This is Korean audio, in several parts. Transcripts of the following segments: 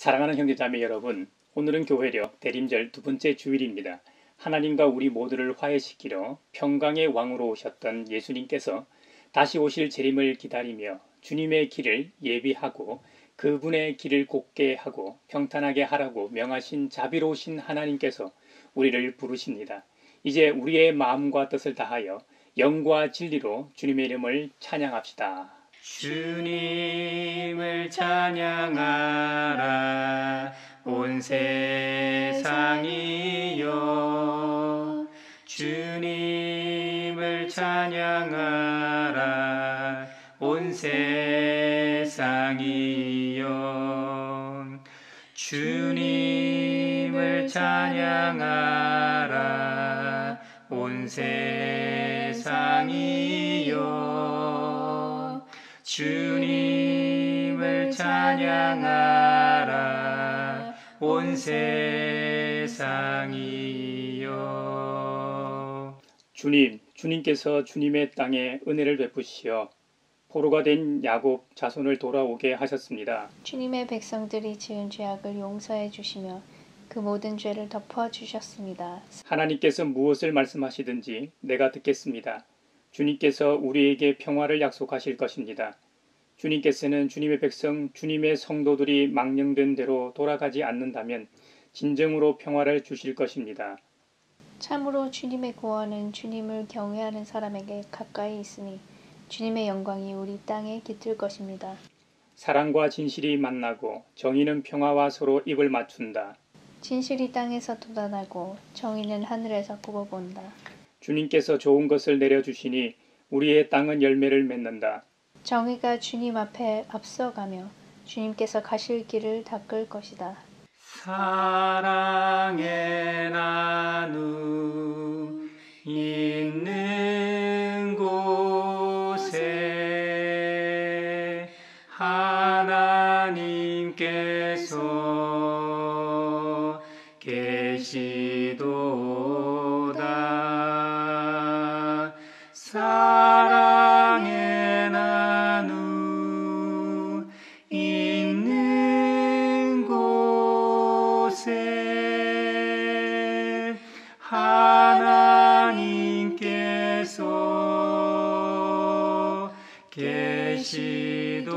사랑하는 형제자매 여러분, 오늘은 교회력 대림절 두 번째 주일입니다. 하나님과 우리 모두를 화해시키러 평강의 왕으로 오셨던 예수님께서 다시 오실 재림을 기다리며 주님의 길을 예비하고 그분의 길을 곧게 하고 평탄하게 하라고 명하신 자비로우신 하나님께서 우리를 부르십니다. 이제 우리의 마음과 뜻을 다하여 영과 진리로 주님의 이름을 찬양합시다. 주님을 찬양하라 온 세상이여. 주님을 찬양하라 온 세상이여. 주님을 찬양하라 온 세상이여. 주님을 찬양하라 온 세상이여. 주님께서 주님의 땅에 은혜를 베푸시어 포로가 된 야곱 자손을 돌아오게 하셨습니다. 주님의 백성들이 지은 죄악을 용서해 주시며 그 모든 죄를 덮어 주셨습니다. 하나님께서 무엇을 말씀하시든지 내가 듣겠습니다. 주님께서 우리에게 평화를 약속하실 것입니다. 주님께서는 주님의 백성, 주님의 성도들이 망령된 대로 돌아가지 않는다면 진정으로 평화를 주실 것입니다. 참으로 주님의 구원은 주님을 경외하는 사람에게 가까이 있으니 주님의 영광이 우리 땅에 깃들 것입니다. 사랑과 진실이 만나고 정의는 평화와 서로 입을 맞춘다. 진실이 땅에서 돋아나고 정의는 하늘에서 굽어본다. 주님께서 좋은 것을 내려주시니 우리의 땅은 열매를 맺는다. 정의가 주님 앞에 앞서가며 주님께서 가실 길을 닦을 것이다. 사랑의 나누 있는 곳에 하나님께서 계시도다. 사랑의 나누 있는 곳에 하나님께서 계시도다.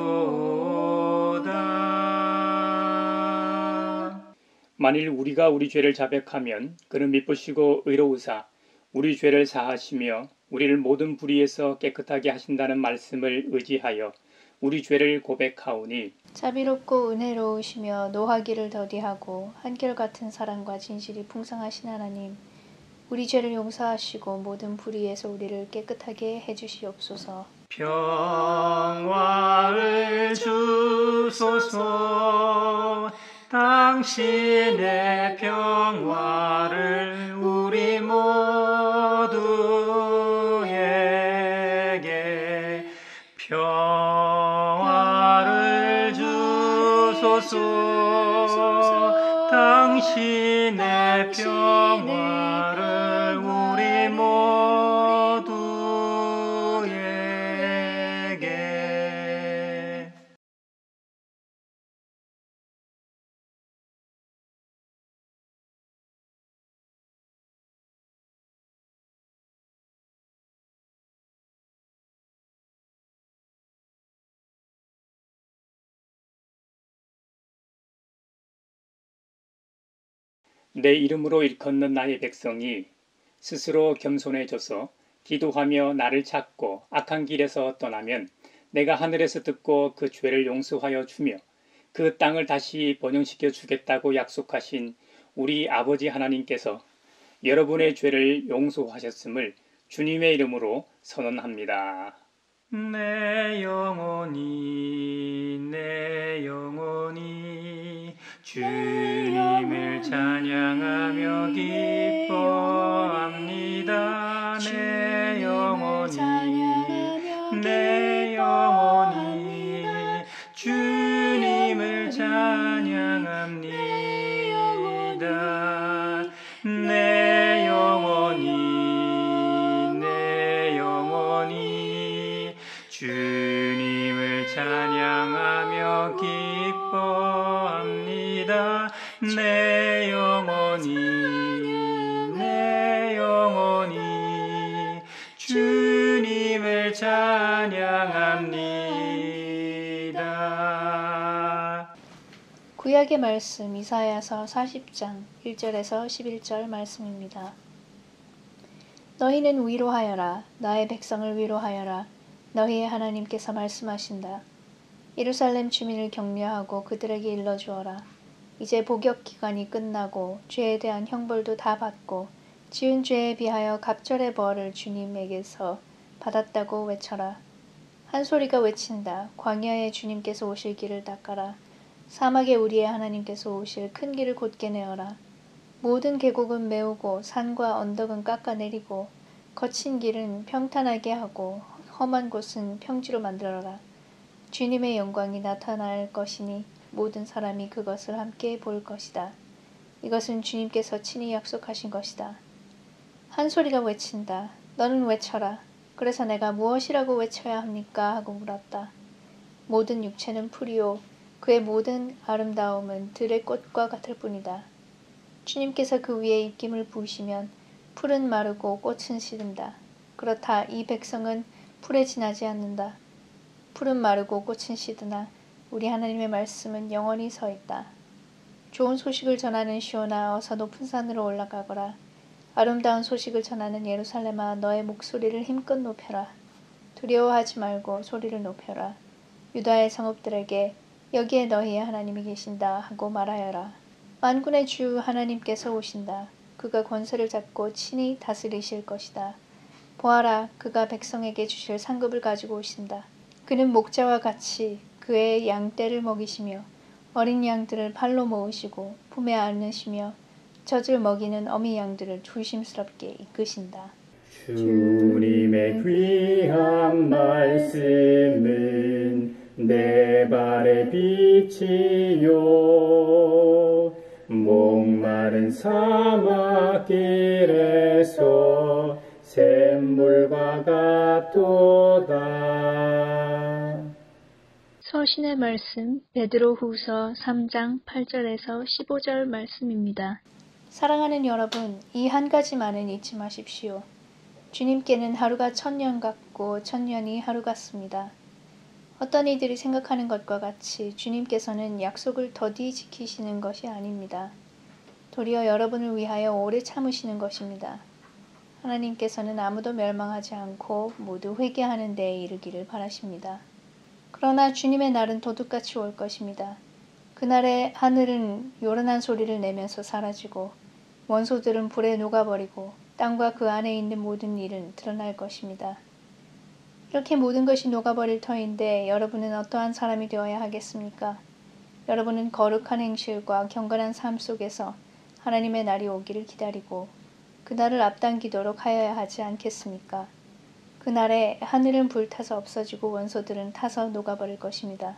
만일 우리가 우리 죄를 자백하면 그는 미쁘시고 의로우사 우리 죄를 사하시며 우리를 모든 불의에서 깨끗하게 하신다는 말씀을 의지하여 우리 죄를 고백하오니 자비롭고 은혜로우시며 노하기를 더디하고 한결같은 사랑과 진실이 풍성하신 하나님, 우리 죄를 용서하시고 모든 불의에서 우리를 깨끗하게 해주시옵소서. 평화를 주소서. 당신의 평화를 우리 모두에게 평화를 주소서. 당신의 평화를 우리 모두에게. 내 이름으로 일컫는 나의 백성이 스스로 겸손해져서 기도하며 나를 찾고 악한 길에서 떠나면 내가 하늘에서 듣고 그 죄를 용서하여 주며 그 땅을 다시 번영시켜 주겠다고 약속하신 우리 아버지 하나님께서 여러분의 죄를 용서하셨음을 주님의 이름으로 선언합니다. 내 영혼이 주님을 찬양하며 기뻐합니다. 내 영혼이 주님을 찬양합니다. 내 영혼이 주님을 찬양 찬양하며 기뻐합니다. 내 영혼이 주님을 찬양합니다. 구약의 말씀 이사야서 40장 1절에서 11절 말씀입니다. 너희는 위로하여라. 나의 백성을 위로하여라. 너희의 하나님께서 말씀하신다. 예루살렘 주민을 격려하고 그들에게 일러주어라. 이제 복역 기간이 끝나고 죄에 대한 형벌도 다 받고 지은 죄에 비하여 갑절의 벌을 주님에게서 받았다고 외쳐라. 한 소리가 외친다. 광야에 주님께서 오실 길을 닦아라. 사막에 우리의 하나님께서 오실 큰 길을 곧게 내어라. 모든 계곡은 메우고 산과 언덕은 깎아내리고 거친 길은 평탄하게 하고 험한 곳은 평지로 만들어라. 주님의 영광이 나타날 것이니 모든 사람이 그것을 함께 볼 것이다. 이것은 주님께서 친히 약속하신 것이다. 한 소리가 외친다. 너는 외쳐라. 그래서 내가 무엇이라고 외쳐야 합니까? 하고 물었다. 모든 육체는 풀이요 그의 모든 아름다움은 들의 꽃과 같을 뿐이다. 주님께서 그 위에 입김을 부으시면 풀은 마르고 꽃은 시든다. 그렇다 이 백성은 풀에 지나지 않는다. 풀은 마르고 꽃은 시드나 우리 하나님의 말씀은 영원히 서 있다. 좋은 소식을 전하는 시온아 어서 높은 산으로 올라가거라. 아름다운 소식을 전하는 예루살렘아 너의 목소리를 힘껏 높여라. 두려워하지 말고 소리를 높여라. 유다의 성읍들에게 여기에 너희의 하나님이 계신다 하고 말하여라. 만군의 주 하나님께서 오신다. 그가 권세를 잡고 친히 다스리실 것이다. 보아라, 그가 백성에게 주실 상급을 가지고 오신다. 그는 목자와 같이 그의 양떼를 먹이시며 어린 양들을 팔로 모으시고 품에 안으시며 젖을 먹이는 어미 양들을 조심스럽게 이끄신다. 주님의 귀한 말씀은 내 발의 빛이요 목마른 사막길에서 샘물과 같도다. 서신의 말씀 베드로후서 3장 8절에서 15절 말씀입니다. 사랑하는 여러분, 이 한 가지만은 잊지 마십시오. 주님께는 하루가 1000년 같고 1000년이 하루 같습니다. 어떤 이들이 생각하는 것과 같이 주님께서는 약속을 더디 지키시는 것이 아닙니다. 도리어 여러분을 위하여 오래 참으시는 것입니다. 하나님께서는 아무도 멸망하지 않고 모두 회개하는 데에 이르기를 바라십니다. 그러나 주님의 날은 도둑같이 올 것입니다. 그날에 하늘은 요란한 소리를 내면서 사라지고 원소들은 불에 녹아버리고 땅과 그 안에 있는 모든 일은 드러날 것입니다. 이렇게 모든 것이 녹아버릴 터인데 여러분은 어떠한 사람이 되어야 하겠습니까? 여러분은 거룩한 행실과 경건한 삶 속에서 하나님의 날이 오기를 기다리고 그날을 앞당기도록 하여야 하지 않겠습니까? 그날에 하늘은 불타서 없어지고 원소들은 타서 녹아버릴 것입니다.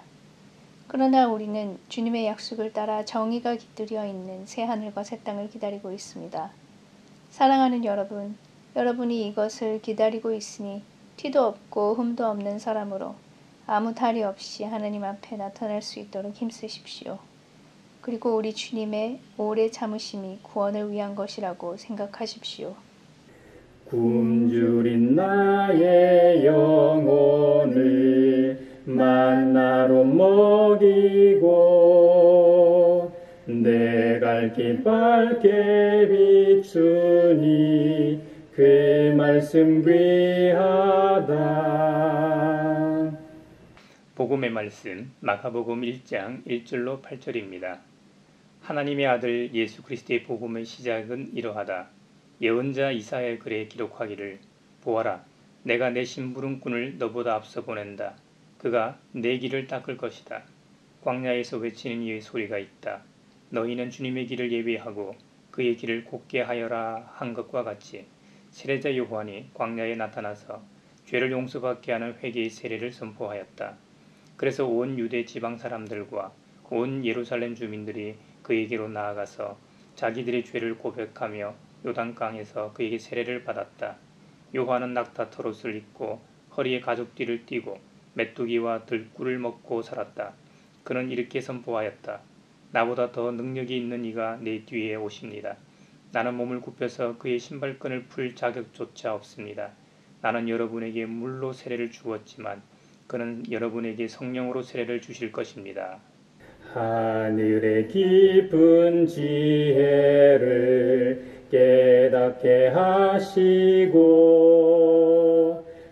그러나 우리는 주님의 약속을 따라 정의가 깃들여 있는 새 하늘과 새 땅을 기다리고 있습니다. 사랑하는 여러분, 여러분이 이것을 기다리고 있으니 티도 없고 흠도 없는 사람으로 아무 탈이 없이 하나님 앞에 나타날 수 있도록 힘쓰십시오. 그리고 우리 주님의 오래 참으심이 구원을 위한 것이라고 생각하십시오. 굶주린 나의 영혼을 만나로 먹이고 내 갈 길 밝게 비추니 그 말씀 귀하다. 복음의 말씀 마가복음 1장 1절로 8절입니다. 하나님의 아들 예수 그리스도의 복음의 시작은 이러하다. 예언자 이사야의 글에 기록하기를 보아라, 내가 내 심부름꾼을 너보다 앞서 보낸다. 그가 내 길을 닦을 것이다. 광야에서 외치는 이의 소리가 있다. 너희는 주님의 길을 예비하고 그의 길을 곧게 하여라 한 것과 같이 세례자 요한이 광야에 나타나서 죄를 용서받게 하는 회개의 세례를 선포하였다. 그래서 온 유대 지방 사람들과 온 예루살렘 주민들이 그에게로 나아가서 자기들의 죄를 고백하며 요단강에서 그에게 세례를 받았다. 요한은 낙타 털옷을 입고 허리에 가죽띠를 띠고 메뚜기와 들꿀을 먹고 살았다. 그는 이렇게 선포하였다. 나보다 더 능력이 있는 이가 내 뒤에 오십니다. 나는 몸을 굽혀서 그의 신발끈을 풀 자격조차 없습니다. 나는 여러분에게 물로 세례를 주었지만 그는 여러분에게 성령으로 세례를 주실 것입니다. 하늘의 깊은 지혜를 깨닫게 하시고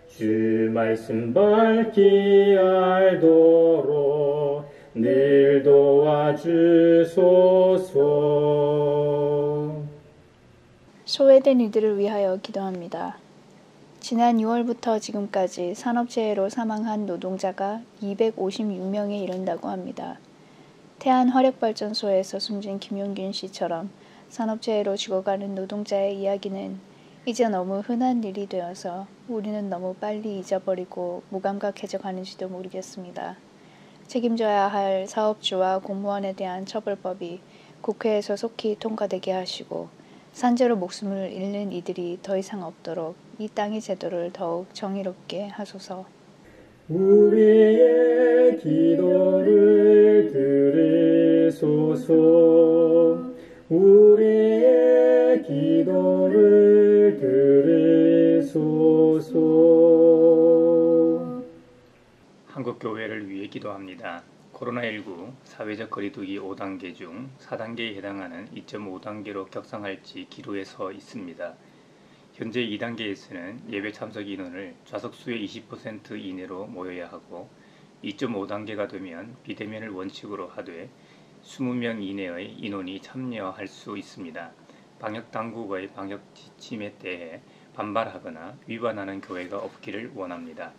주 말씀 밝히 알도록 늘 도와주소서. 소외된 이들을 위하여 기도합니다. 지난 6월부터 지금까지 산업재해로 사망한 노동자가 256명에 이른다고 합니다. 태안화력발전소에서 숨진 김용균 씨처럼 산업재해로 죽어가는 노동자의 이야기는 이제 너무 흔한 일이 되어서 우리는 너무 빨리 잊어버리고 무감각해져 가는지도 모르겠습니다. 책임져야 할 사업주와 공무원에 대한 처벌법이 국회에서 속히 통과되게 하시고 산재로 목숨을 잃는 이들이 더 이상 없도록 이 땅의 제도를 더욱 정의롭게 하소서. 우리의 기도를 들으소서. 우리의 기도를 들으소서. 한국교회를 위해 기도합니다. 코로나19 사회적 거리두기 5단계 중 4단계에 해당하는 2.5단계로 격상할지 기로에 서 있습니다. 현재 2단계에서는 예배 참석 인원을 좌석수의 20% 이내로 모여야 하고 2.5단계가 되면 비대면을 원칙으로 하되 20명 이내의 인원이 참여할 수 있습니다. 방역당국의 방역 지침에 대해 반발하거나 위반하는 교회가 없기를 원합니다.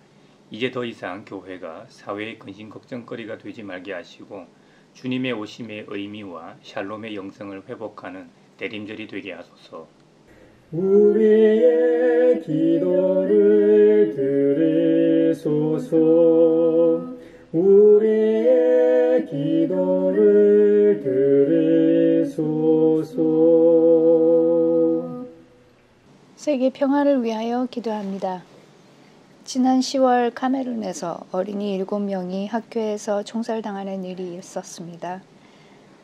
이제 더 이상 교회가 사회의 근심 걱정거리가 되지 말게 하시고 주님의 오심의 의미와 샬롬의 영성을 회복하는 대림절이 되게 하소서. 우리의 기도를 들으소서. 우리의 기도를 들으소서. 세계 평화를 위하여 기도합니다. 지난 10월 카메룬에서 어린이 7명이 학교에서 총살당하는 일이 있었습니다.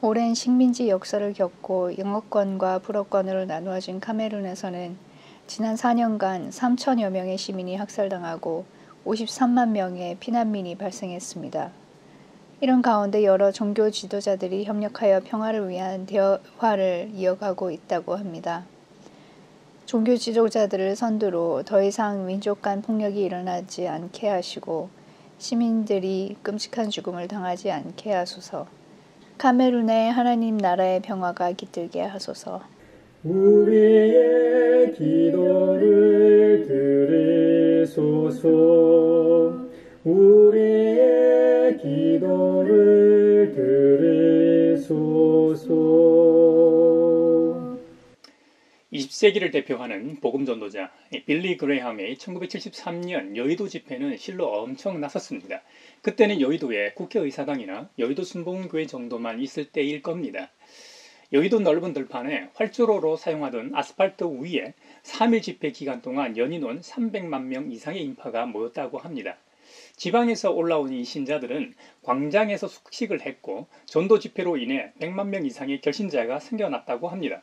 오랜 식민지 역사를 겪고 영어권과 불어권으로 나누어진 카메룬에서는 지난 4년간 3천여 명의 시민이 학살당하고 53만 명의 피난민이 발생했습니다. 이런 가운데 여러 종교 지도자들이 협력하여 평화를 위한 대화를 이어가고 있다고 합니다. 종교 지도자들을 선두로 더 이상 민족 간 폭력이 일어나지 않게 하시고 시민들이 끔찍한 죽음을 당하지 않게 하소서. 카메룬의 하나님 나라의 평화가 깃들게 하소서. 우리의 기도를 들으소서. 우리의 기도를 들으소서. 20세기를 대표하는 복음전도자 빌리 그레이엄의 1973년 여의도 집회는 실로 엄청 났었습니다. 그때는 여의도에 국회의사당이나 여의도 순복음교회 정도만 있을 때일 겁니다. 여의도 넓은 들판에 활주로로 사용하던 아스팔트 위에 3일 집회 기간 동안 연인원 300만 명 이상의 인파가 모였다고 합니다. 지방에서 올라온 이 신자들은 광장에서 숙식을 했고 전도 집회로 인해 100만 명 이상의 결신자가 생겨났다고 합니다.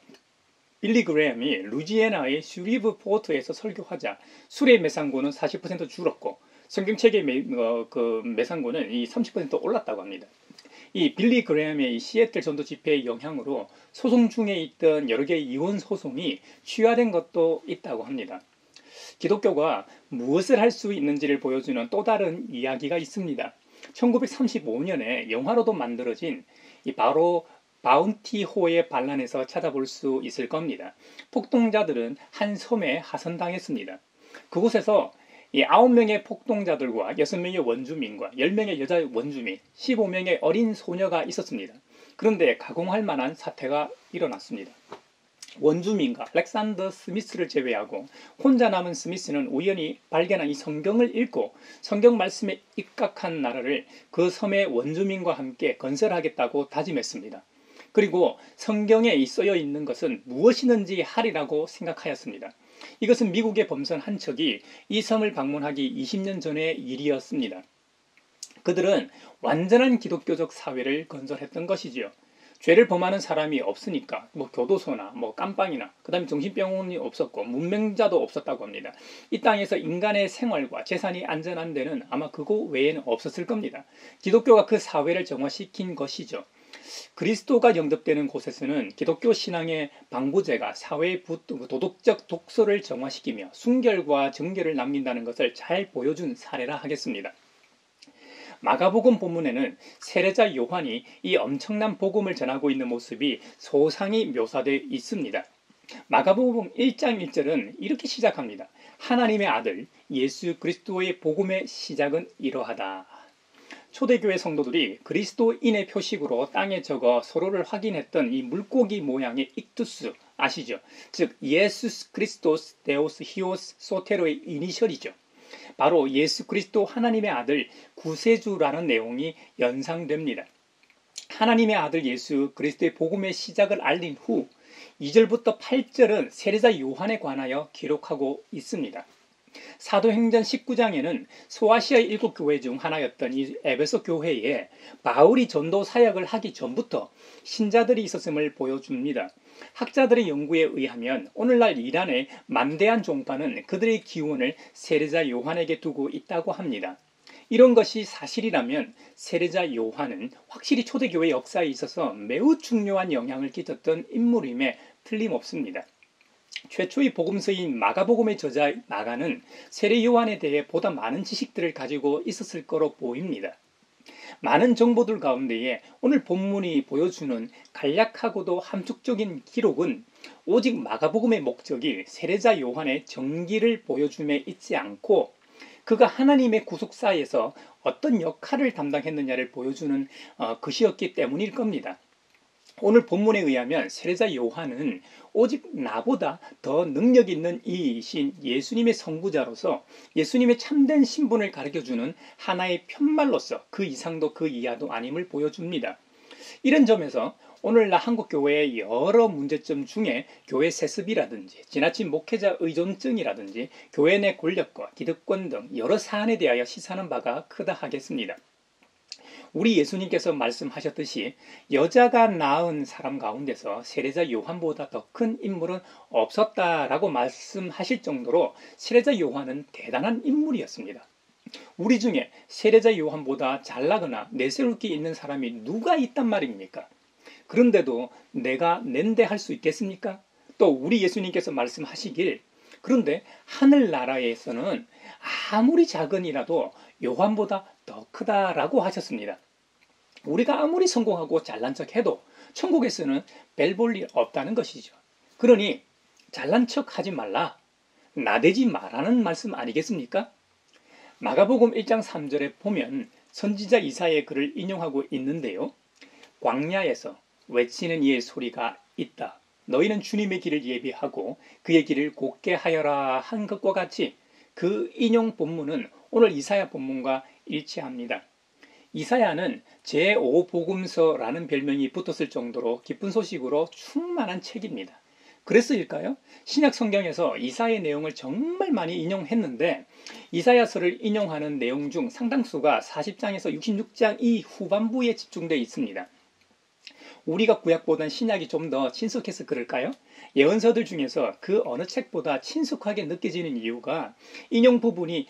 빌리 그레이엄이 루지애나의 슈리브 포트에서 설교하자 술의 매상고는 40% 줄었고 성경책의 매상고는 30% 올랐다고 합니다. 이 빌리 그레이엄의 시애틀 전도 집회의 영향으로 소송 중에 있던 여러 개의 이혼 소송이 취하된 것도 있다고 합니다. 기독교가 무엇을 할 수 있는지를 보여주는 또 다른 이야기가 있습니다. 1935년에 영화로도 만들어진 바로 바운티호의 반란에서 찾아볼 수 있을 겁니다. 폭동자들은 한 섬에 하선당했습니다. 그곳에서 9명의 폭동자들과 6명의 원주민과 10명의 여자 원주민, 15명의 어린 소녀가 있었습니다. 그런데 가공할 만한 사태가 일어났습니다. 원주민과 알렉산더 스미스를 제외하고 혼자 남은 스미스는 우연히 발견한 이 성경을 읽고 성경 말씀에 입각한 나라를 그 섬의 원주민과 함께 건설하겠다고 다짐했습니다. 그리고 성경에 쓰여 있는 것은 무엇이든지 하리라고 생각하였습니다. 이것은 미국의 범선 한 척이 이 섬을 방문하기 20년 전의 일이었습니다. 그들은 완전한 기독교적 사회를 건설했던 것이지요. 죄를 범하는 사람이 없으니까 교도소나 깜빵이나 그다음에 정신병원이 없었고 문맹자도 없었다고 합니다. 이 땅에서 인간의 생활과 재산이 안전한 데는 아마 그곳 외에는 없었을 겁니다. 기독교가 그 사회를 정화시킨 것이죠. 그리스도가 영접되는 곳에서는 기독교 신앙의 방부제가 사회의 도덕적 독소를 정화시키며 순결과 정결을 남긴다는 것을 잘 보여준 사례라 하겠습니다. 마가복음 본문에는 세례자 요한이 이 엄청난 복음을 전하고 있는 모습이 소상히 묘사되어 있습니다. 마가복음 1장 1절은 이렇게 시작합니다. 하나님의 아들 예수 그리스도의 복음의 시작은 이러하다. 초대교회 성도들이 그리스도인의 표식으로 땅에 적어 서로를 확인했던 이 물고기 모양의 익투스 아시죠? 즉 예수스 크리스토스 데오스 히오스 소테로의 이니셜이죠. 바로 예수 그리스도 하나님의 아들 구세주라는 내용이 연상됩니다. 하나님의 아들 예수 그리스도의 복음의 시작을 알린 후 2절부터 8절은 세례자 요한에 관하여 기록하고 있습니다. 사도행전 19장에는 소아시아의 7교회 중 하나였던 이 에베소 교회에 바울이 전도 사역을 하기 전부터 신자들이 있었음을 보여줍니다. 학자들의 연구에 의하면 오늘날 이란의 만대한 종파는 그들의 기원을 세례자 요한에게 두고 있다고 합니다. 이런 것이 사실이라면 세례자 요한은 확실히 초대교회 역사에 있어서 매우 중요한 영향을 끼쳤던 인물임에 틀림없습니다. 최초의 복음서인 마가복음의 저자 마가는 세례 요한에 대해 보다 많은 지식들을 가지고 있었을 거로 보입니다. 많은 정보들 가운데에 오늘 본문이 보여주는 간략하고도 함축적인 기록은 오직 마가복음의 목적이 세례자 요한의 정기를 보여줌에 있지 않고 그가 하나님의 구속사에서 어떤 역할을 담당했느냐를 보여주는 것이었기 때문일 겁니다. 오늘 본문에 의하면 세례자 요한은 오직 나보다 더 능력 있는 이이신 예수님의 선구자로서 예수님의 참된 신분을 가르쳐주는 하나의 편말로서 그 이상도 그 이하도 아님을 보여줍니다. 이런 점에서 오늘날 한국교회의 여러 문제점 중에 교회 세습이라든지 지나친 목회자 의존증이라든지 교회 내 권력과 기득권 등 여러 사안에 대하여 시사하는 바가 크다 하겠습니다. 우리 예수님께서 말씀하셨듯이 여자가 낳은 사람 가운데서 세례자 요한보다 더 큰 인물은 없었다라고 말씀하실 정도로 세례자 요한은 대단한 인물이었습니다. 우리 중에 세례자 요한보다 잘나거나 내세울 게 있는 사람이 누가 있단 말입니까? 그런데도 내가 낸데 할 수 있겠습니까? 또 우리 예수님께서 말씀하시길 그런데 하늘나라에서는 아무리 작은 이라도 요한보다 더 크다라고 하셨습니다. 우리가 아무리 성공하고 잘난 척해도 천국에서는 별 볼 일 없다는 것이죠. 그러니 잘난 척하지 말라, 나대지 마라는 말씀 아니겠습니까? 마가복음 1장 3절에 보면 선지자 이사야의 글을 인용하고 있는데요. 광야에서 외치는 이의 소리가 있다. 너희는 주님의 길을 예비하고 그의 길을 곧게 하여라 한 것과 같이 그 인용 본문은 오늘 이사야 본문과 일치합니다. 이사야는 제5복음서라는 별명이 붙었을 정도로 기쁜 소식으로 충만한 책입니다. 그래서일까요? 신약 성경에서 이사야의 내용을 정말 많이 인용했는데 이사야서를 인용하는 내용 중 상당수가 40장에서 66장 이 후반부에 집중되어 있습니다. 우리가 구약보다는 신약이 좀 더 친숙해서 그럴까요? 예언서들 중에서 그 어느 책보다 친숙하게 느껴지는 이유가 인용 부분이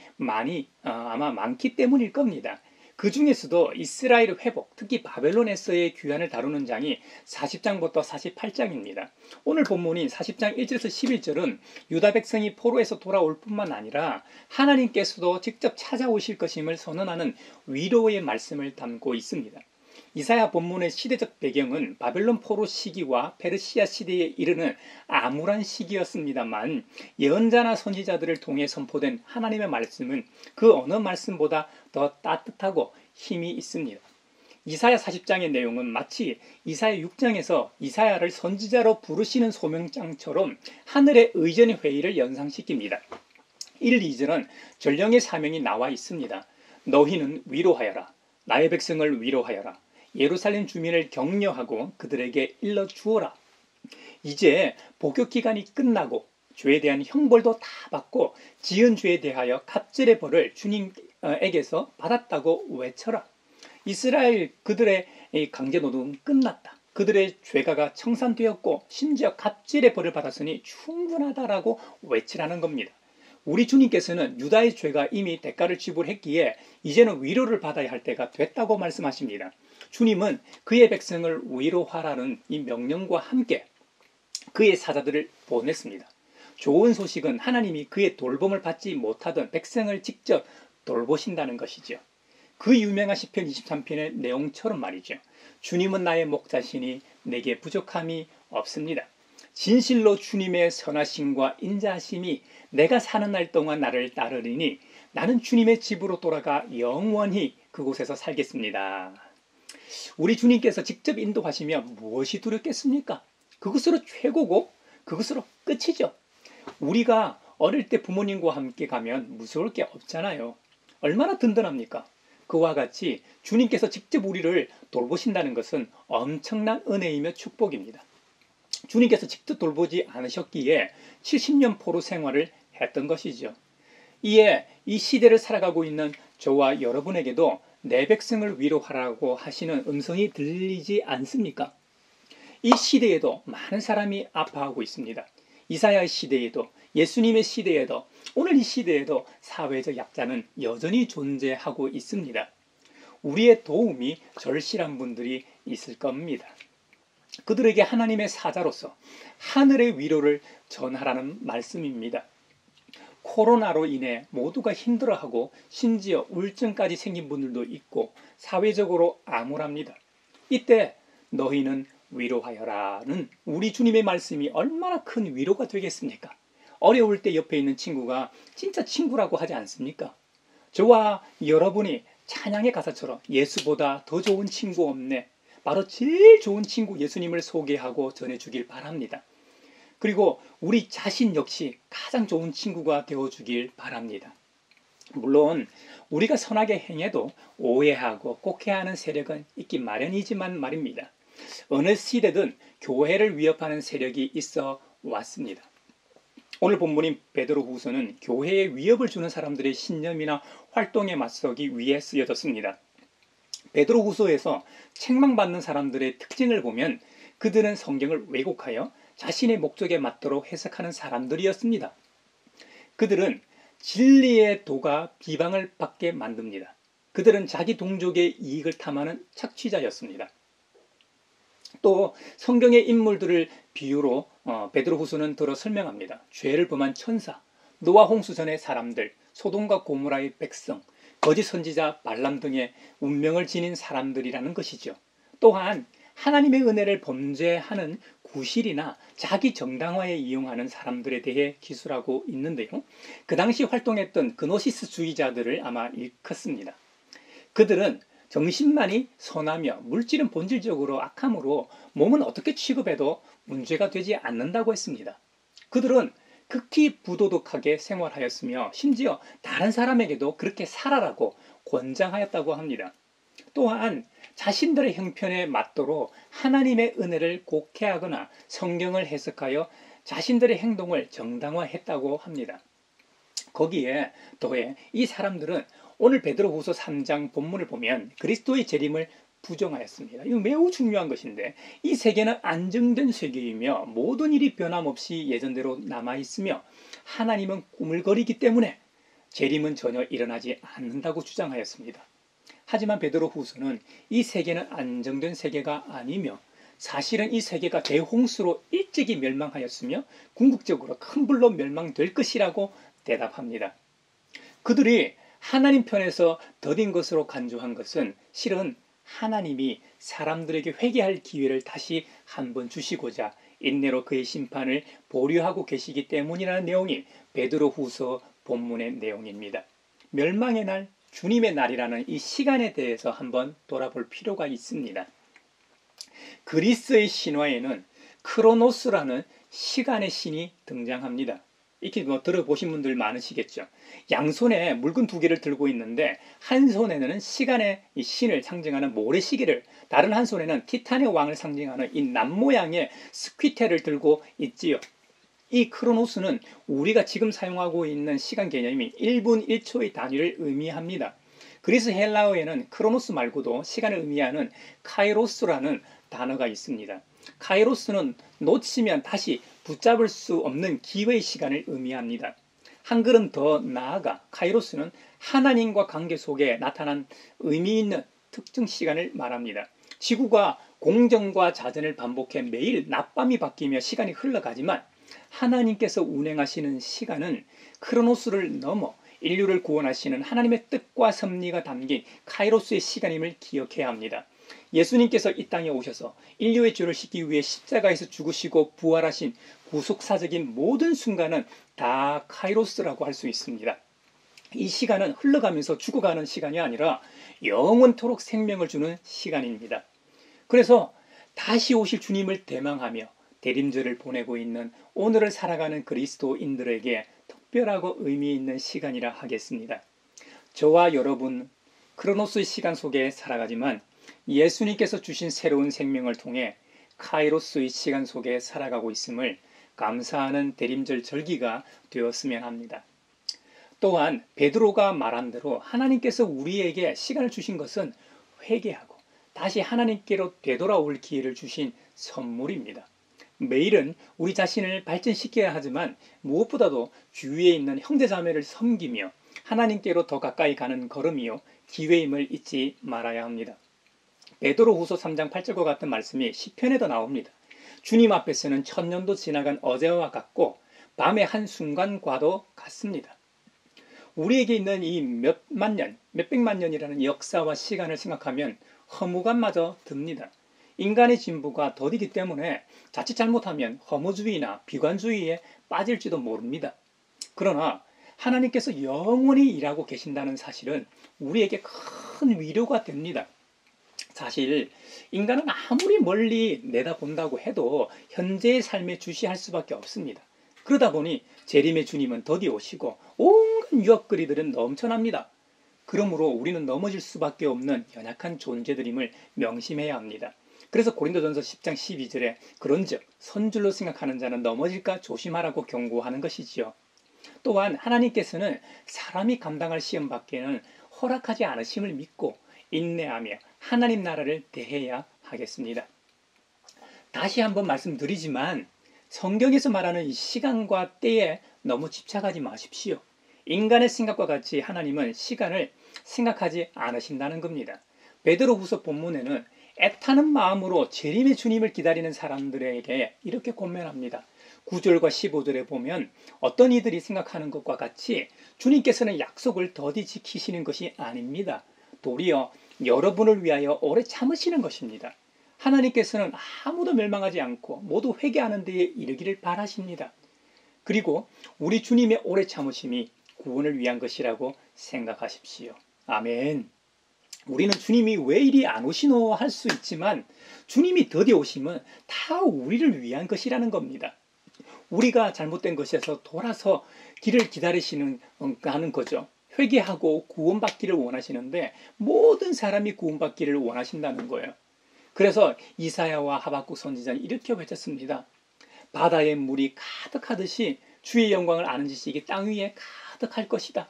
아마 많기 때문일 겁니다. 그 중에서도 이스라엘 회복, 특히 바벨론에서의 귀환을 다루는 장이 40장부터 48장입니다. 오늘 본문인 40장 1절에서 11절은 유다 백성이 포로에서 돌아올 뿐만 아니라 하나님께서도 직접 찾아오실 것임을 선언하는 위로의 말씀을 담고 있습니다. 이사야 본문의 시대적 배경은 바벨론 포로 시기와 페르시아 시대에 이르는 암울한 시기였습니다만 예언자나 선지자들을 통해 선포된 하나님의 말씀은 그 어느 말씀보다 더 따뜻하고 힘이 있습니다. 이사야 40장의 내용은 마치 이사야 6장에서 이사야를 선지자로 부르시는 소명장처럼 하늘의 의전 회의를 연상시킵니다. 1, 2절은 전령의 사명이 나와 있습니다. 너희는 위로하여라. 나의 백성을 위로하여라. 예루살렘 주민을 격려하고 그들에게 일러주어라. 이제 복역 기간이 끝나고 죄에 대한 형벌도 다 받고 지은 죄에 대하여 갑절의 벌을 주님 에게서 받았다고 외쳐라. 이스라엘 그들의 강제 노동은 끝났다. 그들의 죄가가 청산되었고 심지어 갑질의 벌을 받았으니 충분하다라고 외치라는 겁니다. 우리 주님께서는 유다의 죄가 이미 대가를 지불했기에 이제는 위로를 받아야 할 때가 됐다고 말씀하십니다. 주님은 그의 백성을 위로하라는 이 명령과 함께 그의 사자들을 보냈습니다. 좋은 소식은 하나님이 그의 돌봄을 받지 못하던 백성을 직접 돌보신다는 것이죠. 그 유명한 시편 23편의 내용처럼 말이죠. 주님은 나의 목자시니 내게 부족함이 없습니다. 진실로 주님의 선하심과 인자하심이 내가 사는 날 동안 나를 따르리니 나는 주님의 집으로 돌아가 영원히 그곳에서 살겠습니다. 우리 주님께서 직접 인도하시면 무엇이 두렵겠습니까? 그것으로 최고고 그것으로 끝이죠. 우리가 어릴 때 부모님과 함께 가면 무서울 게 없잖아요. 얼마나 든든합니까? 그와 같이 주님께서 직접 우리를 돌보신다는 것은 엄청난 은혜이며 축복입니다. 주님께서 직접 돌보지 않으셨기에 70년 포로 생활을 했던 것이죠. 이에 이 시대를 살아가고 있는 저와 여러분에게도 내 백성을 위로하라고 하시는 음성이 들리지 않습니까? 이 시대에도 많은 사람이 아파하고 있습니다. 이사야의 시대에도, 예수님의 시대에도, 오늘 이 시대에도 사회적 약자는 여전히 존재하고 있습니다. 우리의 도움이 절실한 분들이 있을 겁니다. 그들에게 하나님의 사자로서 하늘의 위로를 전하라는 말씀입니다. 코로나로 인해 모두가 힘들어하고 심지어 우울증까지 생긴 분들도 있고 사회적으로 암울합니다. 이때 너희는 위로하여라는 우리 주님의 말씀이 얼마나 큰 위로가 되겠습니까? 어려울 때 옆에 있는 친구가 진짜 친구라고 하지 않습니까? 저와 여러분이 찬양의 가사처럼 예수보다 더 좋은 친구 없네. 바로 제일 좋은 친구 예수님을 소개하고 전해주길 바랍니다. 그리고 우리 자신 역시 가장 좋은 친구가 되어주길 바랍니다. 물론 우리가 선하게 행해도 오해하고 꼭해하는 세력은 있기 마련이지만 말입니다. 어느 시대든 교회를 위협하는 세력이 있어 왔습니다. 오늘 본문인 베드로후서는 교회에 위협을 주는 사람들의 신념이나 활동에 맞서기 위해 쓰여졌습니다. 베드로후서에서 책망받는 사람들의 특징을 보면 그들은 성경을 왜곡하여 자신의 목적에 맞도록 해석하는 사람들이었습니다. 그들은 진리의 도가 비방을 받게 만듭니다. 그들은 자기 동족의 이익을 탐하는 착취자였습니다. 또 성경의 인물들을 비유로 베드로후서는 들어 설명합니다. 죄를 범한 천사, 노아 홍수 전의 사람들, 소돔과 고모라의 백성, 거짓 선지자 발람 등의 운명을 지닌 사람들이라는 것이죠. 또한 하나님의 은혜를 범죄하는 구실이나 자기 정당화에 이용하는 사람들에 대해 기술하고 있는데요. 그 당시 활동했던 그노시스주의자들을 아마 일컫습니다. 그들은 정신만이 선하며 물질은 본질적으로 악함으로 몸은 어떻게 취급해도 문제가 되지 않는다고 했습니다. 그들은 극히 부도덕하게 생활하였으며 심지어 다른 사람에게도 그렇게 살아라고 권장하였다고 합니다. 또한 자신들의 형편에 맞도록 하나님의 은혜를 곡해하거나 성경을 해석하여 자신들의 행동을 정당화했다고 합니다. 거기에 더해 이 사람들은 오늘 베드로후서 3장 본문을 보면 그리스도의 재림을 부정하였습니다. 이거 매우 중요한 것인데 이 세계는 안정된 세계이며 모든 일이 변함없이 예전대로 남아있으며 하나님은 꾸물거리기 때문에 재림은 전혀 일어나지 않는다고 주장하였습니다. 하지만 베드로후서는 이 세계는 안정된 세계가 아니며 사실은 이 세계가 대홍수로 일찍이 멸망하였으며 궁극적으로 큰 불로 멸망될 것이라고 대답합니다. 그들이 하나님 편에서 더딘 것으로 간주한 것은 실은 하나님이 사람들에게 회개할 기회를 다시 한번 주시고자 인내로 그의 심판을 보류하고 계시기 때문이라는 내용이 베드로후서 본문의 내용입니다. 멸망의 날, 주님의 날이라는 이 시간에 대해서 한번 돌아볼 필요가 있습니다. 그리스의 신화에는 크로노스라는 시간의 신이 등장합니다. 이렇게 들어보신 분들 많으시겠죠. 양손에 물건 2개를 들고 있는데 한 손에는 시간의 이 신을 상징하는 모래시계를, 다른 한 손에는 티탄의 왕을 상징하는 이 남 모양의 스퀴테를 들고 있지요. 이 크로노스는 우리가 지금 사용하고 있는 시간 개념이 1분 1초의 단위를 의미합니다. 그래서 헬라어에는 크로노스 말고도 시간을 의미하는 카이로스라는 단어가 있습니다. 카이로스는 놓치면 다시 붙잡을 수 없는 기회의 시간을 의미합니다. 한 걸음 더 나아가 카이로스는 하나님과 관계 속에 나타난 의미 있는 특정 시간을 말합니다. 지구가 공전과 자전을 반복해 매일 낮밤이 바뀌며 시간이 흘러가지만 하나님께서 운행하시는 시간은 크로노스를 넘어 인류를 구원하시는 하나님의 뜻과 섭리가 담긴 카이로스의 시간임을 기억해야 합니다. 예수님께서 이 땅에 오셔서 인류의 죄를 씻기 위해 십자가에서 죽으시고 부활하신 구속사적인 모든 순간은 다 카이로스라고 할 수 있습니다. 이 시간은 흘러가면서 죽어가는 시간이 아니라 영원토록 생명을 주는 시간입니다. 그래서 다시 오실 주님을 대망하며 대림절을 보내고 있는 오늘을 살아가는 그리스도인들에게 특별하고 의미 있는 시간이라 하겠습니다. 저와 여러분 크로노스의 시간 속에 살아가지만 예수님께서 주신 새로운 생명을 통해 카이로스의 시간 속에 살아가고 있음을 감사하는 대림절 절기가 되었으면 합니다. 또한 베드로가 말한 대로 하나님께서 우리에게 시간을 주신 것은 회개하고 다시 하나님께로 되돌아올 기회를 주신 선물입니다. 매일은 우리 자신을 발전시켜야 하지만 무엇보다도 주위에 있는 형제자매를 섬기며 하나님께로 더 가까이 가는 걸음이요 기회임을 잊지 말아야 합니다. 베드로후서 3장 8절과 같은 말씀이 시편에도 나옵니다. 주님 앞에서는 천년도 지나간 어제와 같고 밤의 한순간과도 같습니다. 우리에게 있는 이 몇만 년, 몇백만 년이라는 역사와 시간을 생각하면 허무감마저 듭니다. 인간의 진부가 더디기 때문에 자칫 잘못하면 허무주의나 비관주의에 빠질지도 모릅니다. 그러나 하나님께서 영원히 일하고 계신다는 사실은 우리에게 큰 위로가 됩니다. 사실 인간은 아무리 멀리 내다본다고 해도 현재의 삶에 주시할 수밖에 없습니다. 그러다 보니 재림의 주님은 더디 오시고 온갖 유혹거리들은 넘쳐납니다. 그러므로 우리는 넘어질 수밖에 없는 연약한 존재들임을 명심해야 합니다. 그래서 고린도전서 10장 12절에 그런즉 선줄로 생각하는 자는 넘어질까 조심하라고 경고하는 것이지요. 또한 하나님께서는 사람이 감당할 시험 밖에는 허락하지 않으심을 믿고 인내하며 하나님 나라를 대해야 하겠습니다. 다시 한번 말씀드리지만 성경에서 말하는 이 시간과 때에 너무 집착하지 마십시오. 인간의 생각과 같이 하나님은 시간을 생각하지 않으신다는 겁니다. 베드로후서 본문에는 애타는 마음으로 재림의 주님을 기다리는 사람들에게 이렇게 권면합니다. 9절과 15절에 보면 어떤 이들이 생각하는 것과 같이 주님께서는 약속을 더디 지키시는 것이 아닙니다. 도리어 여러분을 위하여 오래 참으시는 것입니다. 하나님께서는 아무도 멸망하지 않고 모두 회개하는 데에 이르기를 바라십니다. 그리고 우리 주님의 오래 참으심이 구원을 위한 것이라고 생각하십시오. 아멘. 우리는 주님이 왜 이리 안 오시노 할 수 있지만 주님이 더디 오심은 다 우리를 위한 것이라는 겁니다. 우리가 잘못된 것에서 돌아서 길을 기다리시는 하는 거죠. 회개하고 구원받기를 원하시는데 모든 사람이 구원받기를 원하신다는 거예요. 그래서 이사야와 하박국 선지자는 이렇게 외쳤습니다. 바다에 물이 가득하듯이 주의 영광을 아는 지식이 땅 위에 가득할 것이다.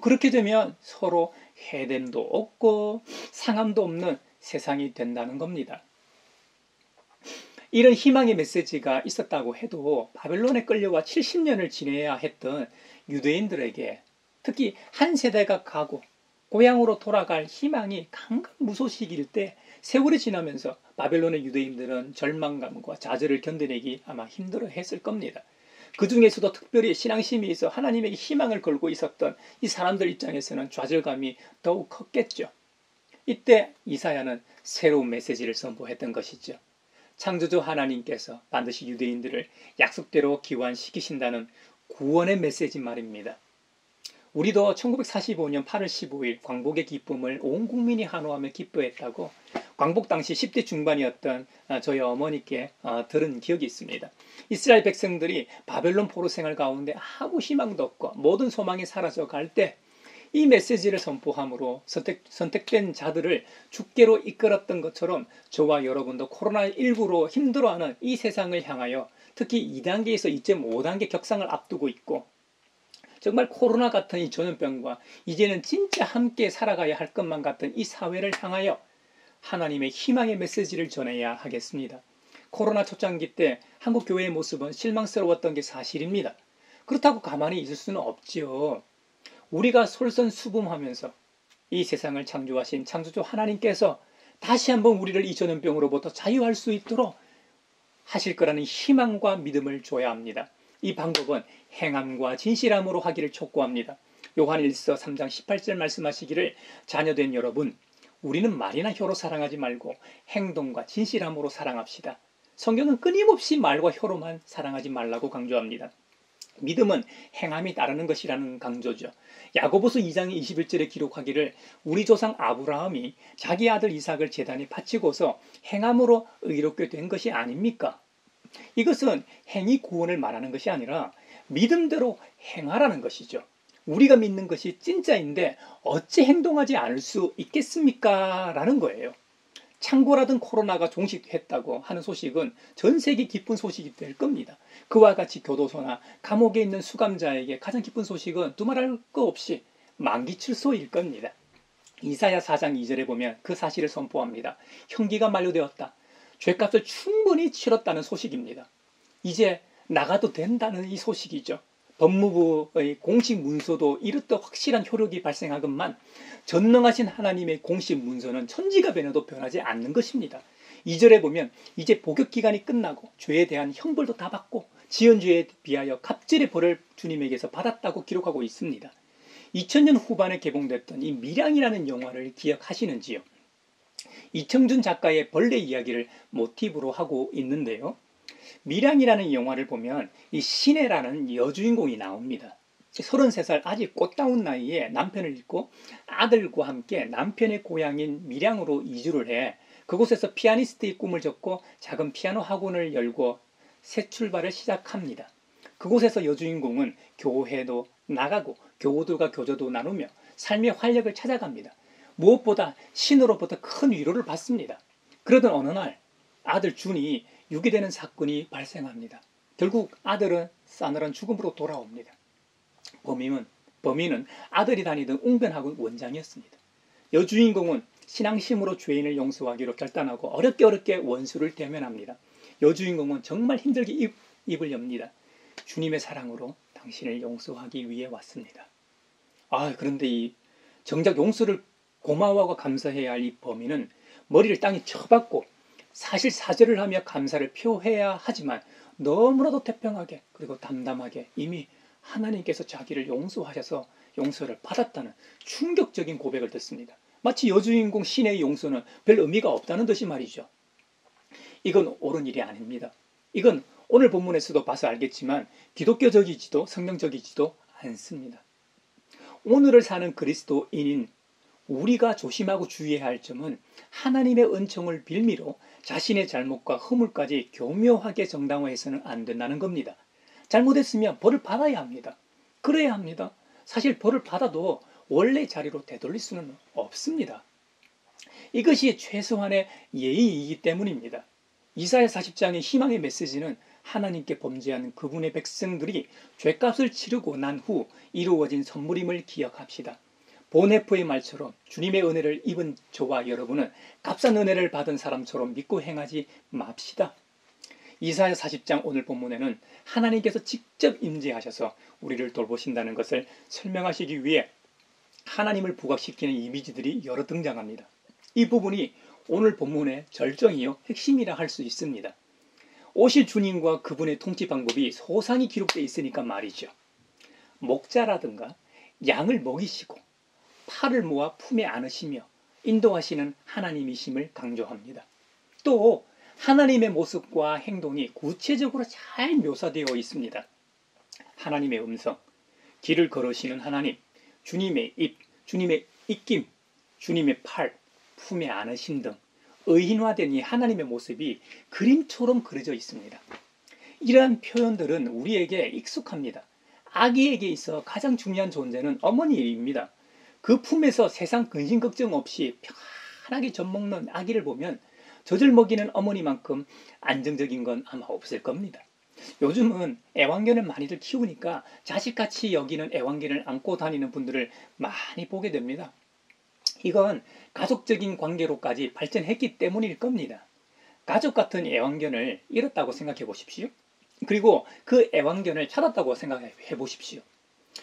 그렇게 되면 서로 해됨도 없고 상함도 없는 세상이 된다는 겁니다. 이런 희망의 메시지가 있었다고 해도 바벨론에 끌려와 70년을 지내야 했던 유대인들에게 특히 한 세대가 가고 고향으로 돌아갈 희망이 강간무소식일 때 세월이 지나면서 바벨론의 유대인들은 절망감과 좌절을 견뎌내기 아마 힘들어 했을 겁니다. 그 중에서도 특별히 신앙심이 있어 하나님에게 희망을 걸고 있었던 이 사람들 입장에서는 좌절감이 더욱 컸겠죠. 이때 이사야는 새로운 메시지를 선보했던 것이죠. 창조주 하나님께서 반드시 유대인들을 약속대로 기환시키신다는 구원의 메시지 말입니다. 우리도 1945년 8월 15일 광복의 기쁨을 온 국민이 한호하며 기뻐했다고 광복 당시 10대 중반이었던 저희 어머니께 들은 기억이 있습니다. 이스라엘 백성들이 바벨론 포로 생활 가운데 아무 희망도 없고 모든 소망이 사라져 갈 때 이 메시지를 선포함으로 선택된 자들을 주께로 이끌었던 것처럼 저와 여러분도 코로나19로 힘들어하는 이 세상을 향하여 특히 2단계에서 2.5단계 격상을 앞두고 있고 정말 코로나 같은 이 전염병과 이제는 진짜 함께 살아가야 할 것만 같은 이 사회를 향하여 하나님의 희망의 메시지를 전해야 하겠습니다. 코로나 초창기 때 한국 교회의 모습은 실망스러웠던 게 사실입니다. 그렇다고 가만히 있을 수는 없지요. 우리가 솔선수범하면서 이 세상을 창조하신 창조주 하나님께서 다시 한번 우리를 이 전염병으로부터 자유할 수 있도록 하실 거라는 희망과 믿음을 줘야 합니다. 이 방법은 행함과 진실함으로 하기를 촉구합니다. 요한일서 3장 18절 말씀하시기를 자녀된 여러분, 우리는 말이나 혀로 사랑하지 말고 행동과 진실함으로 사랑합시다. 성경은 끊임없이 말과 혀로만 사랑하지 말라고 강조합니다. 믿음은 행함이 따르는 것이라는 강조죠. 야고보서 2장 21절에 기록하기를 우리 조상 아브라함이 자기 아들 이삭을 제단에 바치고서 행함으로 의롭게 된 것이 아닙니까? 이것은 행위 구원을 말하는 것이 아니라 믿음대로 행하라는 것이죠. 우리가 믿는 것이 진짜인데 어찌 행동하지 않을 수 있겠습니까? 라는 거예요. 창고라든 코로나가 종식했다고 하는 소식은 전 세계 기쁜 소식이 될 겁니다. 그와 같이 교도소나 감옥에 있는 수감자에게 가장 기쁜 소식은 두말할 것 없이 만기출소일 겁니다. 이사야 4장 2절에 보면 그 사실을 선포합니다. 형기가 만료되었다. 죗값을 충분히 치렀다는 소식입니다. 이제 나가도 된다는 이 소식이죠. 법무부의 공식 문서도 이렇듯 확실한 효력이 발생하건만 전능하신 하나님의 공식 문서는 천지가 변해도 변하지 않는 것입니다. 2절에 보면 이제 복역기간이 끝나고 죄에 대한 형벌도 다 받고 지은 죄에 비하여 갑절의 벌을 주님에게서 받았다고 기록하고 있습니다. 2000년 후반에 개봉됐던 이 밀양이라는 영화를 기억하시는지요? 이청준 작가의 벌레 이야기를 모티브로 하고 있는데요. 밀양이라는 영화를 보면 이 신혜라는 여주인공이 나옵니다. 33살 아직 꽃다운 나이에 남편을 잃고 아들과 함께 남편의 고향인 밀양으로 이주를 해 그곳에서 피아니스트의 꿈을 접고 작은 피아노 학원을 열고 새 출발을 시작합니다. 그곳에서 여주인공은 교회도 나가고 교우들과 교제도 나누며 삶의 활력을 찾아갑니다. 무엇보다 신으로부터 큰 위로를 받습니다. 그러던 어느 날 아들 준이 유기되는 사건이 발생합니다. 결국 아들은 싸늘한 죽음으로 돌아옵니다. 범인은 아들이 다니던 웅변학원 원장이었습니다. 여주인공은 신앙심으로 죄인을 용서하기로 결단하고 어렵게 원수를 대면합니다. 여주인공은 정말 힘들게 입을 엽니다. 주님의 사랑으로 당신을 용서하기 위해 왔습니다. 그런데 정작 용서를 고마워하고 감사해야 할 이 범인은 머리를 땅에 쳐박고 사실 사죄를 하며 감사를 표해야 하지만 너무나도 태평하게 그리고 담담하게 이미 하나님께서 자기를 용서하셔서 용서를 받았다는 충격적인 고백을 듣습니다. 마치 여주인공 신의 용서는 별 의미가 없다는 듯이 말이죠. 이건 옳은 일이 아닙니다. 이건 오늘 본문에서도 봐서 알겠지만 기독교적이지도 성경적이지도 않습니다. 오늘을 사는 그리스도인인 우리가 조심하고 주의해야 할 점은 하나님의 은총을 빌미로 자신의 잘못과 허물까지 교묘하게 정당화해서는 안 된다는 겁니다. 잘못했으면 벌을 받아야 합니다. 그래야 합니다. 사실 벌을 받아도 원래 자리로 되돌릴 수는 없습니다. 이것이 최소한의 예의이기 때문입니다. 이사야 40장의 희망의 메시지는 하나님께 범죄한 그분의 백성들이 죗값을 치르고 난 후 이루어진 선물임을 기억합시다. 보네프의 말처럼 주님의 은혜를 입은 저와 여러분은 값싼 은혜를 받은 사람처럼 믿고 행하지 맙시다. 이사야 40장 오늘 본문에는 하나님께서 직접 임재하셔서 우리를 돌보신다는 것을 설명하시기 위해 하나님을 부각시키는 이미지들이 여러 등장합니다. 이 부분이 오늘 본문의 절정이요 핵심이라 할 수 있습니다. 오실 주님과 그분의 통치 방법이 소상히 기록되어 있으니까 말이죠. 목자라든가 양을 먹이시고 팔을 모아 품에 안으시며 인도하시는 하나님이심을 강조합니다. 또 하나님의 모습과 행동이 구체적으로 잘 묘사되어 있습니다. 하나님의 음성, 길을 걸으시는 하나님, 주님의 입, 주님의 입김, 주님의 팔, 품에 안으심 등 의인화된 이 하나님의 모습이 그림처럼 그려져 있습니다. 이러한 표현들은 우리에게 익숙합니다. 아기에게 있어 가장 중요한 존재는 어머니입니다. 그 품에서 세상 근심 걱정 없이 편하게 젖 먹는 아기를 보면 젖을 먹이는 어머니만큼 안정적인 건 아마 없을 겁니다. 요즘은 애완견을 많이들 키우니까 자식같이 여기는 애완견을 안고 다니는 분들을 많이 보게 됩니다. 이건 가족적인 관계로까지 발전했기 때문일 겁니다. 가족 같은 애완견을 잃었다고 생각해 보십시오. 그리고 그 애완견을 찾았다고 생각해 보십시오.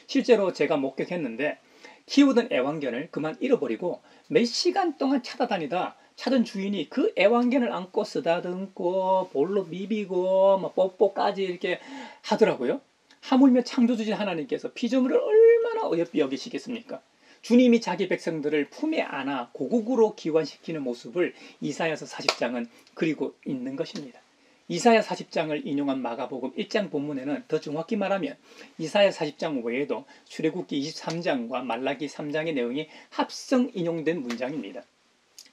실제로 제가 목격했는데 키우던 애완견을 그만 잃어버리고 몇 시간 동안 찾아다니다 찾은 주인이 그 애완견을 안고 쓰다듬고 볼로 비비고 뽀뽀까지 이렇게 하더라고요. 하물며 창조주신 하나님께서 피조물을 얼마나 어여삐 여기시겠습니까? 주님이 자기 백성들을 품에 안아 고국으로 기환시키는 모습을 이사야서 40장은 그리고 있는 것입니다. 이사야 40장을 인용한 마가복음 1장 본문에는 더 정확히 말하면 이사야 40장 외에도 출애굽기 23장과 말라기 3장의 내용이 합성 인용된 문장입니다.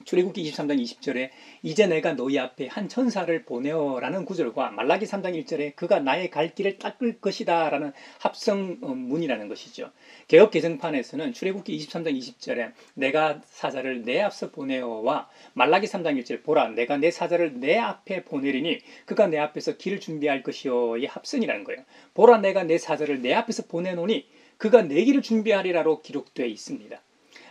출애굽기 23장 20절에 이제 내가 너희 앞에 한 천사를 보내어라는 구절과 말라기 3장 1절에 그가 나의 갈 길을 닦을 것이다 라는 합성문이라는 것이죠. 개역 개정판에서는 출애굽기 23장 20절에 내가 사자를 내 앞서 보내어와 말라기 3장 1절 보라 내가 내 사자를 내 앞에 보내리니 그가 내 앞에서 길을 준비할 것이요의 합성이라는 거예요. 보라 내가 내 사자를 내 앞에서 보내노니 그가 내 길을 준비하리라로 기록되어 있습니다.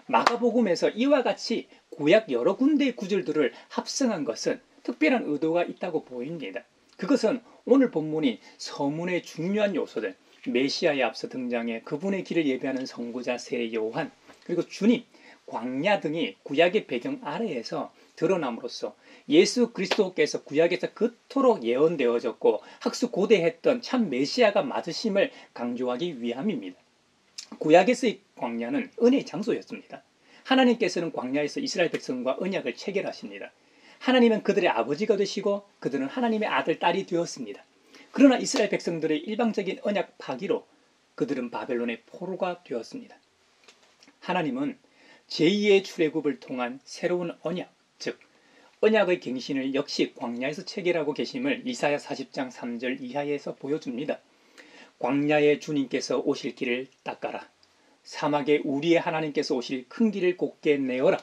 마가복음에서 이와 같이 구약 여러 군데의 구절들을 합성한 것은 특별한 의도가 있다고 보입니다. 그것은 오늘 본문이 서문의 중요한 요소들, 메시아에 앞서 등장해 그분의 길을 예비하는 선구자 세 요한, 그리고 주님, 광야 등이 구약의 배경 아래에서 드러남으로써 예수 그리스도께서 구약에서 그토록 예언되어졌고 학수고대했던 참 메시아가 맞으심을 강조하기 위함입니다. 구약에서의 광야는 은혜의 장소였습니다. 하나님께서는 광야에서 이스라엘 백성과 언약을 체결하십니다. 하나님은 그들의 아버지가 되시고 그들은 하나님의 아들, 딸이 되었습니다. 그러나 이스라엘 백성들의 일방적인 언약 파기로 그들은 바벨론의 포로가 되었습니다. 하나님은 제2의 출애굽을 통한 새로운 언약, 즉 언약의 갱신을 역시 광야에서 체결하고 계심을 이사야 40장 3절 이하에서 보여줍니다. 광야에 주님께서 오실 길을 닦아라. 사막에 우리의 하나님께서 오실 큰 길을 곧게 내어라.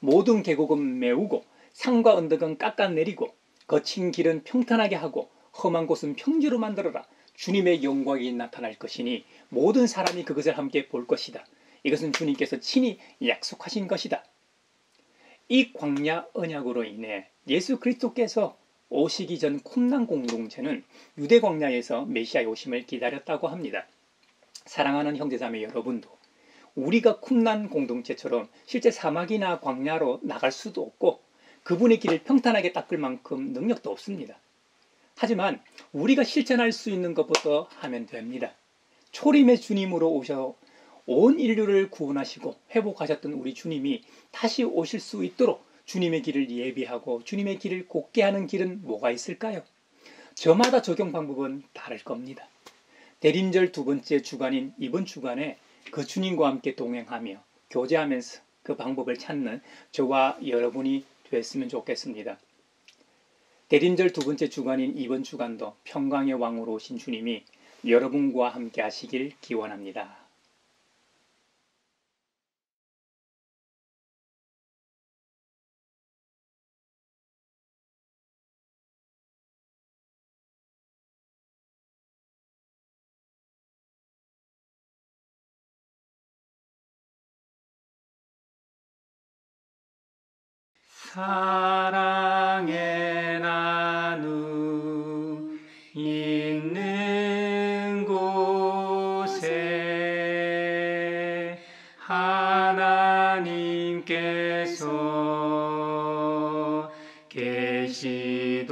모든 계곡은 메우고 산과 언덕은 깎아내리고 거친 길은 평탄하게 하고 험한 곳은 평지로 만들어라. 주님의 영광이 나타날 것이니 모든 사람이 그것을 함께 볼 것이다. 이것은 주님께서 친히 약속하신 것이다. 이 광야 언약으로 인해 예수 그리스도께서 오시기 전 쿰난 공동체는 유대 광야에서 메시아의 오심을 기다렸다고 합니다. 사랑하는 형제자매 여러분도 우리가 쿰난 공동체처럼 실제 사막이나 광야로 나갈 수도 없고 그분의 길을 평탄하게 닦을 만큼 능력도 없습니다. 하지만 우리가 실천할 수 있는 것부터 하면 됩니다. 초림의 주님으로 오셔 온 인류를 구원하시고 회복하셨던 우리 주님이 다시 오실 수 있도록 주님의 길을 예비하고 주님의 길을 곧게 하는 길은 뭐가 있을까요? 저마다 적용 방법은 다를 겁니다. 대림절 두 번째 주간인 이번 주간에 그 주님과 함께 동행하며 교제하면서 그 방법을 찾는 저와 여러분이 됐으면 좋겠습니다. 대림절 두 번째 주간인 이번 주간도 평강의 왕으로 오신 주님이 여러분과 함께 하시길 기원합니다. 사랑의 나누 있는 곳에 하나님께서 계시도다.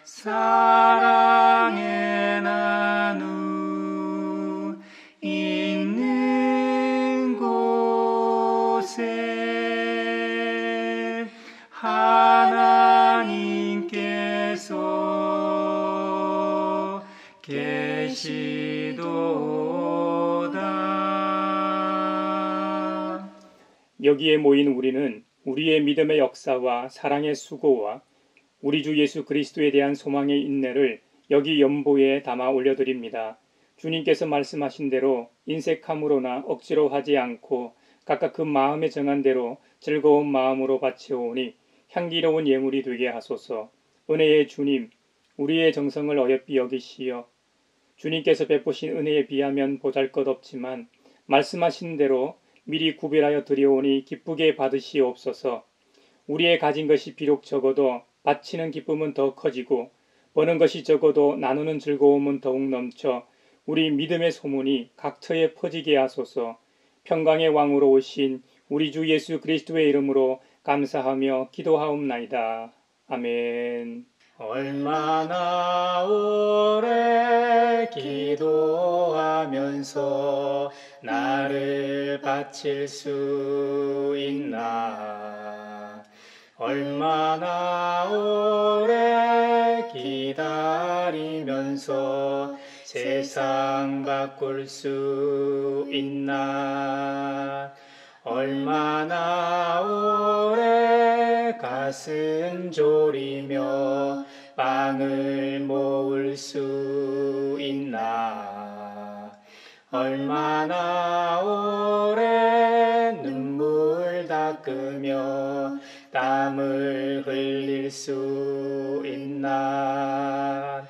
사랑의 나누 있는 곳에 하나님께서 계시도다. 여기에 모인 우리는 우리의 믿음의 역사와 사랑의 수고와 우리 주 예수 그리스도에 대한 소망의 인내를 여기 연보에 담아 올려드립니다. 주님께서 말씀하신 대로 인색함으로나 억지로 하지 않고 각각 그 마음에 정한 대로 즐거운 마음으로 바치오니 향기로운 예물이 되게 하소서. 은혜의 주님, 우리의 정성을 어여삐 여기시어 주님께서 베푸신 은혜에 비하면 보잘것없지만 말씀하신 대로 미리 구별하여 드려오니 기쁘게 받으시옵소서. 우리의 가진 것이 비록 적어도 바치는 기쁨은 더 커지고 버는 것이 적어도 나누는 즐거움은 더욱 넘쳐 우리 믿음의 소문이 각처에 퍼지게 하소서. 평강의 왕으로 오신 우리 주 예수 그리스도의 이름으로 감사하며 기도하옵나이다. 아멘. 얼마나 오래 기도하면서 나를 바칠 수 있나. 얼마나 오래 기다리면서 세상 바꿀 수 있나. 얼마나 오래 가슴 졸이며 빵을 모을 수 있나. 얼마나 오래 눈물 닦으며 땀을 흘릴 수 있나.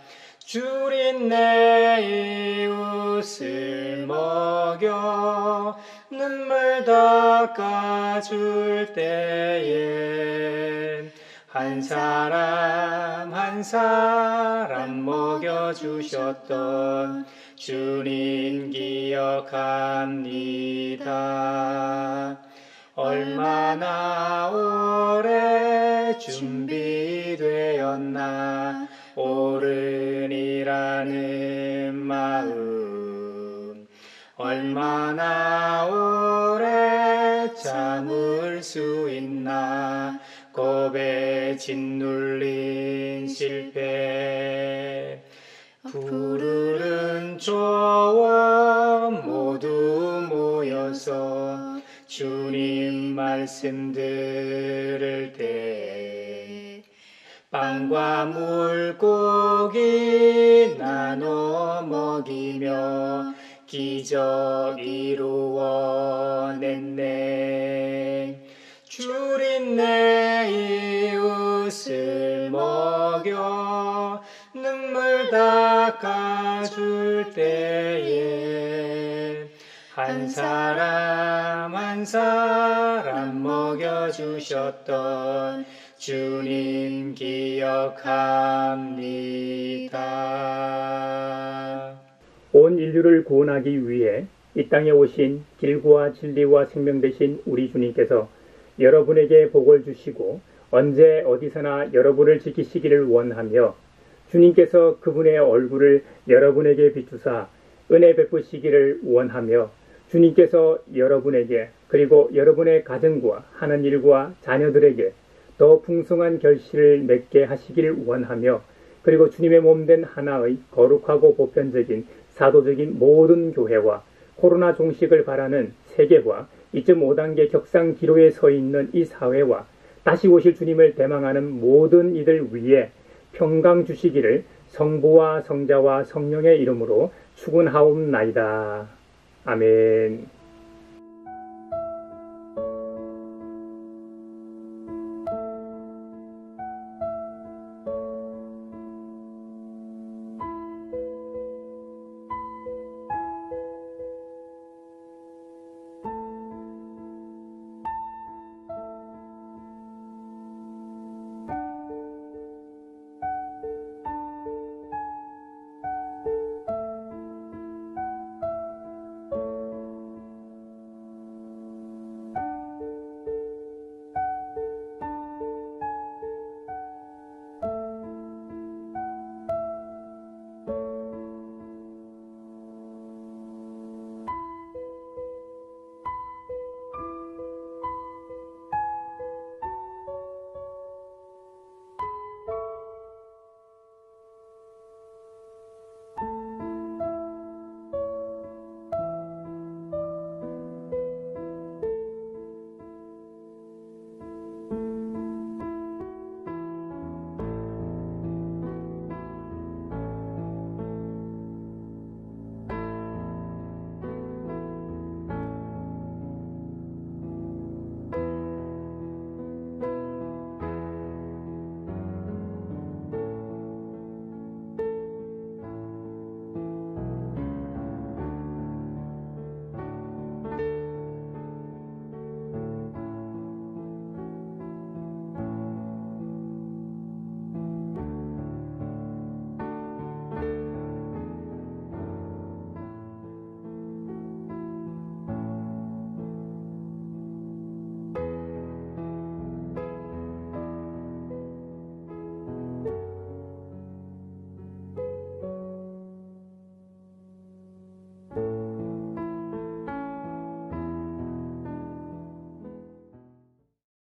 주린 내 이웃을 먹여 눈물 닦아줄 때에 한 사람 한 사람 먹여주셨던 주님 기억합니다. 얼마나 오래 준비되었나 어른이라는 마음. 얼마나 오래 참을 수 있나 겁에 짓눌린 실패. 푸르른 초원 모두 모여서 주님 말씀 들을 때 빵과 물고기 나눠 먹이며 기적 이루어냈네. 주린 내 이웃을 먹여 눈물 닦아줄 때에 한 사람 한 사람 먹여주셨던 주님 기억합니다. 온 인류를 구원하기 위해 이 땅에 오신 길과 진리와 생명 되신 우리 주님께서 여러분에게 복을 주시고 언제 어디서나 여러분을 지키시기를 원하며 주님께서 그분의 얼굴을 여러분에게 비추사 은혜 베푸시기를 원하며 주님께서 여러분에게 그리고 여러분의 가정과 하는 일과 자녀들에게 더 풍성한 결실을 맺게 하시기를 원하며 그리고 주님의 몸된 하나의 거룩하고 보편적인 사도적인 모든 교회와 코로나 종식을 바라는 세계와 2.5단계 격상 기로에 서 있는 이 사회와 다시 오실 주님을 대망하는 모든 이들 위해 평강 주시기를 성부와 성자와 성령의 이름으로 축원하옵나이다. 아멘.